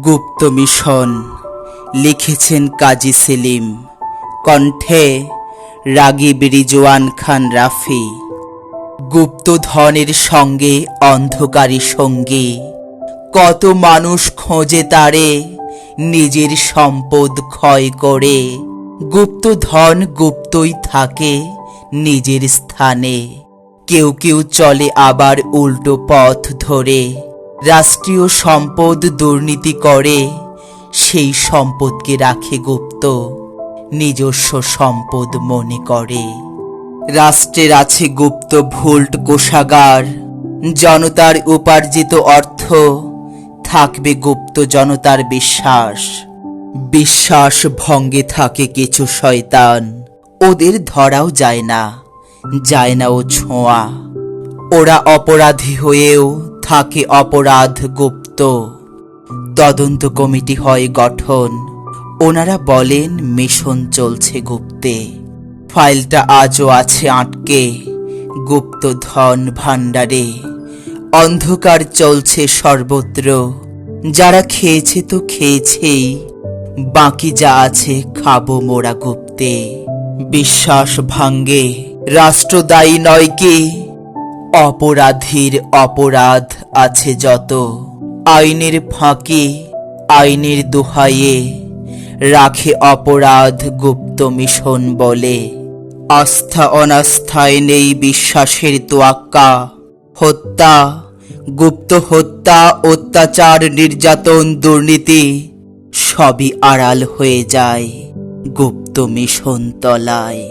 গুপ্ত mission লিখেছেন কাজী সেলিম, কণ্ঠে রাগিব রিজওয়ান খান রাফি। গুপ্তধনের সঙ্গে অন্ধকারী সঙ্গী, কত মানুষ খোঁজে তারে নিজের সম্পদ ক্ষয় করে। গুপ্তধন গুপ্তই থাকে নিজের স্থানে, কেউ কেউ চলে আবার উল্টো পথ ধরে। রাষ্ট্রীয় সম্পদ দুর্নীতি করে, সেই সম্পদকে রাখে গুপ্ত, নিজস্ব সম্পদ মনে করে। রাষ্ট্রের আছে গুপ্ত ভোল্ট কোষাগার, জনতার উপার্জিত অর্থ থাকবে গুপ্ত জনতার বিশ্বাস। বিশ্বাস ভঙ্গে থাকে কিছু শয়তান, ওদের ধরাও যায় না ও ছোঁয়া। ওরা অপরাধী হয়েও থাকে অপরাধ গুপ্ত। তদন্ত কমিটি হয় গঠন, ওনারা বলেন মিশন চলছে গুপ্তে। ফাইলটা আজও আছে আটকে গুপ্তধন ভাণ্ডারে। অন্ধকার চলছে সর্বত্র, যারা খেয়েছে তো খেয়েছেই, বাকি যা আছে খাবো মোরা গুপ্তে। বিশ্বাস ভাঙ্গে রাষ্ট্র দায়ী নয় কি? অপরাধীর অপরাধ আছে যত। আইনের ফাঁকি আইনের দোহাইয়ে রাখে অপরাধ গুপ্ত মিশন বলে। আস্থা অনাস্থায় নেই বিশ্বাসের তোয়াক্কা। হত্যা, গুপ্ত হত্যা, অত্যাচার, নির্যাতন, দুর্নীতি সবই আড়াল হয়ে যায় গুপ্ত মিশন তলায়।